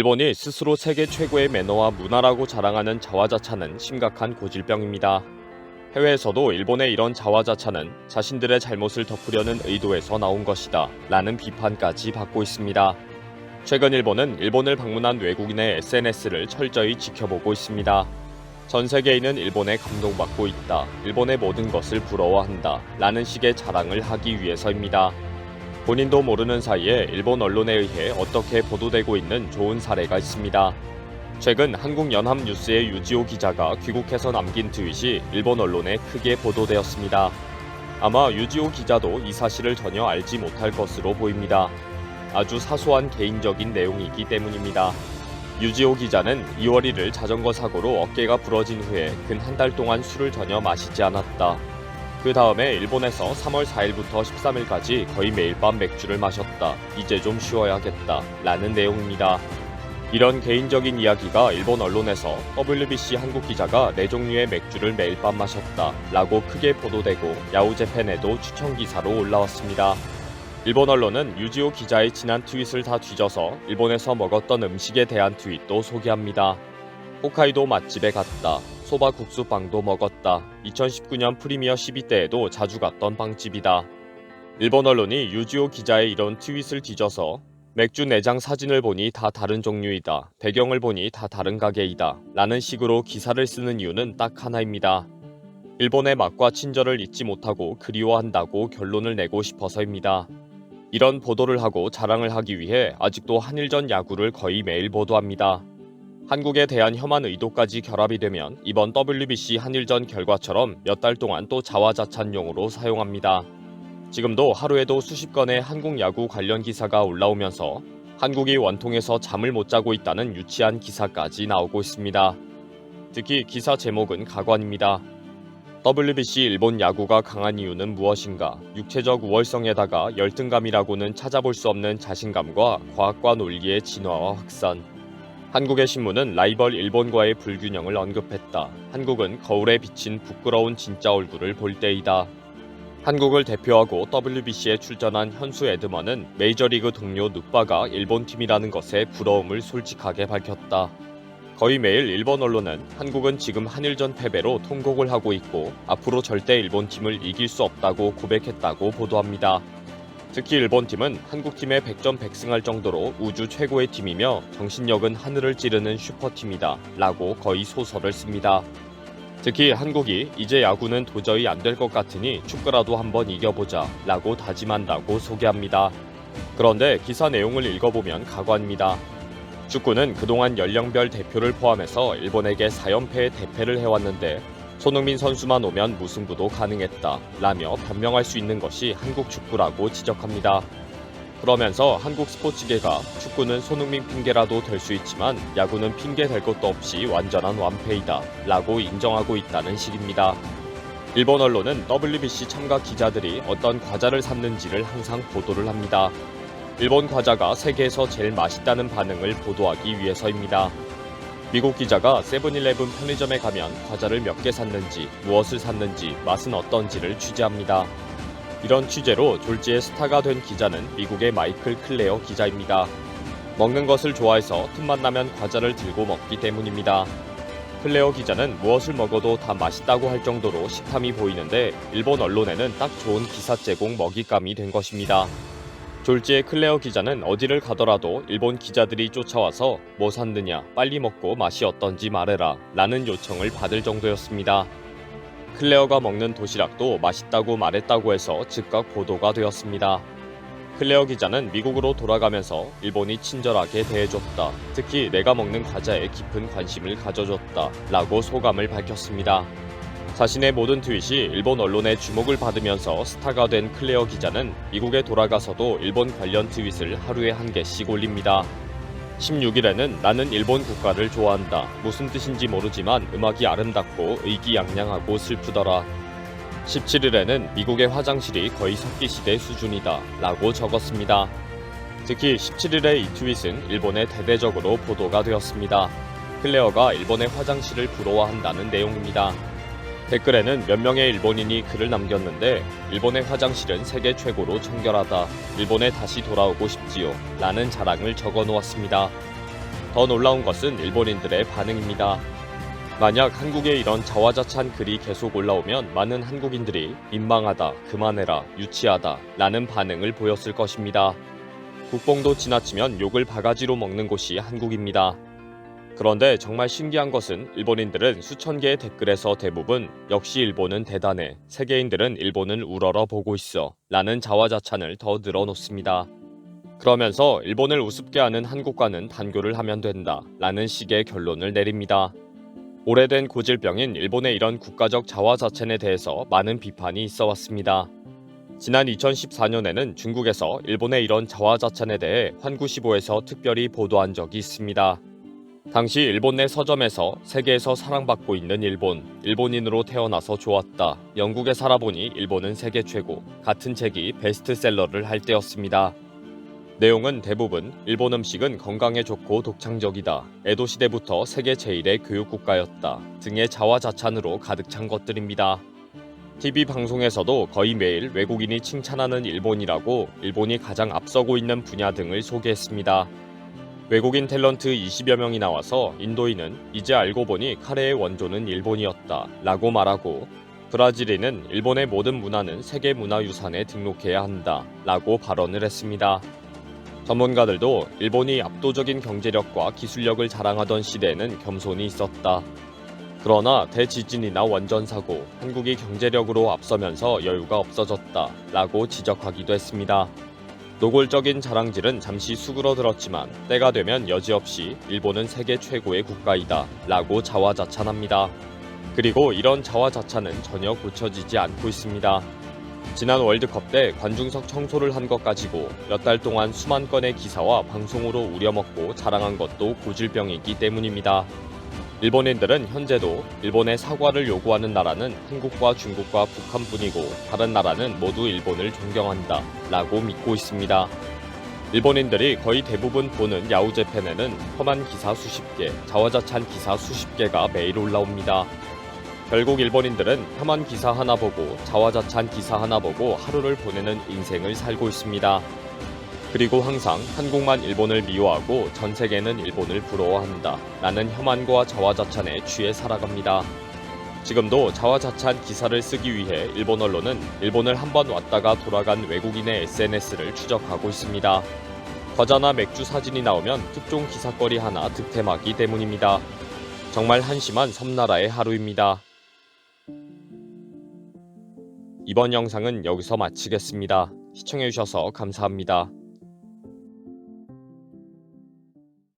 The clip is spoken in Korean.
일본이 스스로 세계 최고의 매너와 문화라고 자랑하는 자화자찬은 심각한 고질병입니다. 해외에서도 일본의 이런 자화자찬은 자신들의 잘못을 덮으려는 의도에서 나온 것이다 라는 비판까지 받고 있습니다. 최근 일본은 일본을 방문한 외국인의 SNS를 철저히 지켜보고 있습니다. 전 세계인은 일본에 감동받고 있다, 일본의 모든 것을 부러워한다 라는 식의 자랑을 하기 위해서입니다. 본인도 모르는 사이에 일본 언론에 의해 어떻게 보도되고 있는 좋은 사례가 있습니다. 최근 한국연합뉴스의 유지호 기자가 귀국해서 남긴 트윗이 일본 언론에 크게 보도되었습니다. 아마 유지호 기자도 이 사실을 전혀 알지 못할 것으로 보입니다. 아주 사소한 개인적인 내용이기 때문입니다. 유지호 기자는 2월 1일 자전거 사고로 어깨가 부러진 후에 근 한 달 동안 술을 전혀 마시지 않았다. 그 다음에 일본에서 3월 4일부터 13일까지 거의 매일 밤 맥주를 마셨다. 이제 좀 쉬어야겠다 라는 내용입니다. 이런 개인적인 이야기가 일본 언론에서 WBC 한국 기자가 4종류의 맥주를 매일 밤 마셨다 라고 크게 보도되고 야후재팬에도 추천 기사로 올라왔습니다. 일본 언론은 유지호 기자의 지난 트윗을 다 뒤져서 일본에서 먹었던 음식에 대한 트윗도 소개합니다. 홋카이도 맛집에 갔다. 소바 국수빵도 먹었다. 2019년 프리미어 12때에도 자주 갔던 빵집이다. 일본 언론이 유지호 기자의 이런 트윗을 뒤져서 맥주 내장 사진을 보니 다 다른 종류이다. 배경을 보니 다 다른 가게이다. 라는 식으로 기사를 쓰는 이유는 딱 하나입니다. 일본의 맛과 친절을 잊지 못하고 그리워한다고 결론을 내고 싶어서입니다. 이런 보도를 하고 자랑을 하기 위해 아직도 한일전 야구를 거의 매일 보도합니다. 한국에 대한 혐한 의도까지 결합이 되면 이번 WBC 한일전 결과처럼 몇 달 동안 또 자화자찬용으로 사용합니다. 지금도 하루에도 수십 건의 한국 야구 관련 기사가 올라오면서 한국이 원통해서 잠을 못 자고 있다는 유치한 기사까지 나오고 있습니다. 특히 기사 제목은 가관입니다. WBC 일본 야구가 강한 이유는 무엇인가? 육체적 우월성에다가 열등감이라고는 찾아볼 수 없는 자신감과 과학과 논리의 진화와 확산. 한국의 신문은 라이벌 일본과의 불균형을 언급했다. 한국은 거울에 비친 부끄러운 진짜 얼굴을 볼 때이다. 한국을 대표하고 WBC에 출전한 현수 에드먼은 메이저리그 동료 누빠가 일본 팀이라는 것에 부러움을 솔직하게 밝혔다. 거의 매일 일본 언론은 한국은 지금 한일전 패배로 통곡을 하고 있고 앞으로 절대 일본 팀을 이길 수 없다고 고백했다고 보도합니다. 특히 일본팀은 한국팀에 100점 100승할 정도로 우주 최고의 팀이며 정신력은 하늘을 찌르는 슈퍼팀이다 라고 거의 소설을 씁니다. 특히 한국이 이제 야구는 도저히 안 될 것 같으니 축구라도 한번 이겨보자 라고 다짐한다고 소개합니다. 그런데 기사 내용을 읽어보면 가관입니다. 축구는 그동안 연령별 대표를 포함해서 일본에게 4연패의 대패를 해왔는데 손흥민 선수만 오면 무승부도 가능했다 라며 변명할 수 있는 것이 한국 축구라고 지적합니다. 그러면서 한국 스포츠계가 축구는 손흥민 핑계라도 될 수 있지만 야구는 핑계 될 것도 없이 완전한 완패이다 라고 인정하고 있다는 식입니다. 일본 언론은 WBC 참가 기자들이 어떤 과자를 샀는지를 항상 보도를 합니다. 일본 과자가 세계에서 제일 맛있다는 반응을 보도하기 위해서입니다. 미국 기자가 세븐일레븐 편의점에 가면 과자를 몇 개 샀는지, 무엇을 샀는지, 맛은 어떤지를 취재합니다. 이런 취재로 졸지에 스타가 된 기자는 미국의 마이클 클레어 기자입니다. 먹는 것을 좋아해서 틈만 나면 과자를 들고 먹기 때문입니다. 클레어 기자는 무엇을 먹어도 다 맛있다고 할 정도로 식탐이 보이는데 일본 언론에는 딱 좋은 기사 제공 먹잇감이 된 것입니다. 졸지에 클레어 기자는 어디를 가더라도 일본 기자들이 쫓아와서 뭐 샀느냐, 빨리 먹고 맛이 어떤지 말해라 라는 요청을 받을 정도였습니다. 클레어가 먹는 도시락도 맛있다고 말했다고 해서 즉각 보도가 되었습니다. 클레어 기자는 미국으로 돌아가면서 일본이 친절하게 대해줬다. 특히 내가 먹는 과자에 깊은 관심을 가져줬다 라고 소감을 밝혔습니다. 자신의 모든 트윗이 일본 언론의 주목을 받으면서 스타가 된 클레어 기자는 미국에 돌아가서도 일본 관련 트윗을 하루에 1개씩 올립니다. 16일에는 나는 일본 국가를 좋아한다. 무슨 뜻인지 모르지만 음악이 아름답고 의기양양하고 슬프더라. 17일에는 미국의 화장실이 거의 석기시대 수준이다 라고 적었습니다. 특히 17일의 이 트윗은 일본에 대대적으로 보도가 되었습니다. 클레어가 일본의 화장실을 부러워한다는 내용입니다. 댓글에는 몇 명의 일본인이 글을 남겼는데 일본의 화장실은 세계 최고로 청결하다. 일본에 다시 돌아오고 싶지요. 라는 자랑을 적어 놓았습니다. 더 놀라운 것은 일본인들의 반응입니다. 만약 한국에 이런 자화자찬 글이 계속 올라오면 많은 한국인들이 민망하다, 그만해라, 유치하다 라는 반응을 보였을 것입니다. 국뽕도 지나치면 욕을 바가지로 먹는 곳이 한국입니다. 그런데 정말 신기한 것은 일본인들은 수천 개의 댓글에서 대부분 역시 일본은 대단해, 세계인들은 일본을 우러러 보고 있어 라는 자화자찬을 더 늘어놓습니다. 그러면서 일본을 우습게 하는 한국과는 단교를 하면 된다 라는 식의 결론을 내립니다. 오래된 고질병인 일본의 이런 국가적 자화자찬에 대해서 많은 비판이 있어 왔습니다. 지난 2014년에는 중국에서 일본의 이런 자화자찬에 대해 환구시보에서 특별히 보도한 적이 있습니다. 당시 일본 내 서점에서 세계에서 사랑받고 있는 일본인으로 태어나서 좋았다, 영국에 살아보니 일본은 세계 최고 같은 책이 베스트셀러를 할 때였습니다. 내용은 대부분 일본 음식은 건강에 좋고 독창적이다, 에도 시대부터 세계 제1의 교육국가였다 등의 자화자찬으로 가득 찬 것들입니다. TV 방송에서도 거의 매일 외국인이 칭찬하는 일본이라고 일본이 가장 앞서고 있는 분야 등을 소개했습니다. 외국인 탤런트 20여 명이 나와서 인도인은 이제 알고 보니 카레의 원조는 일본이었다 라고 말하고, 브라질인은 일본의 모든 문화는 세계문화유산에 등록해야 한다 라고 발언을 했습니다. 전문가들도 일본이 압도적인 경제력과 기술력을 자랑하던 시대에는 겸손이 있었다. 그러나 대지진이나 원전사고, 한국이 경제력으로 앞서면서 여유가 없어졌다 라고 지적하기도 했습니다. 노골적인 자랑질은 잠시 수그러들었지만 때가 되면 여지없이 일본은 세계 최고의 국가이다 라고 자화자찬합니다. 그리고 이런 자화자찬은 전혀 고쳐지지 않고 있습니다. 지난 월드컵 때 관중석 청소를 한 것 가지고 몇 달 동안 수만 건의 기사와 방송으로 우려먹고 자랑한 것도 고질병이기 때문입니다. 일본인들은 현재도 일본의 사과를 요구하는 나라는 한국과 중국과 북한뿐이고 다른 나라는 모두 일본을 존경한다 라고 믿고 있습니다. 일본인들이 거의 대부분 보는 야후재팬에는 험한 기사 수십 개, 자화자찬 기사 수십 개가 매일 올라옵니다. 결국 일본인들은 험한 기사 하나 보고 자화자찬 기사 하나 보고 하루를 보내는 인생을 살고 있습니다. 그리고 항상 한국만 일본을 미워하고 전 세계는 일본을 부러워한다 라는 혐한과 자화자찬에 취해 살아갑니다. 지금도 자화자찬 기사를 쓰기 위해 일본 언론은 일본을 한번 왔다가 돌아간 외국인의 SNS를 추적하고 있습니다. 과자나 맥주 사진이 나오면 특종 기사거리 하나 득템하기 때문입니다. 정말 한심한 섬나라의 하루입니다. 이번 영상은 여기서 마치겠습니다. 시청해주셔서 감사합니다.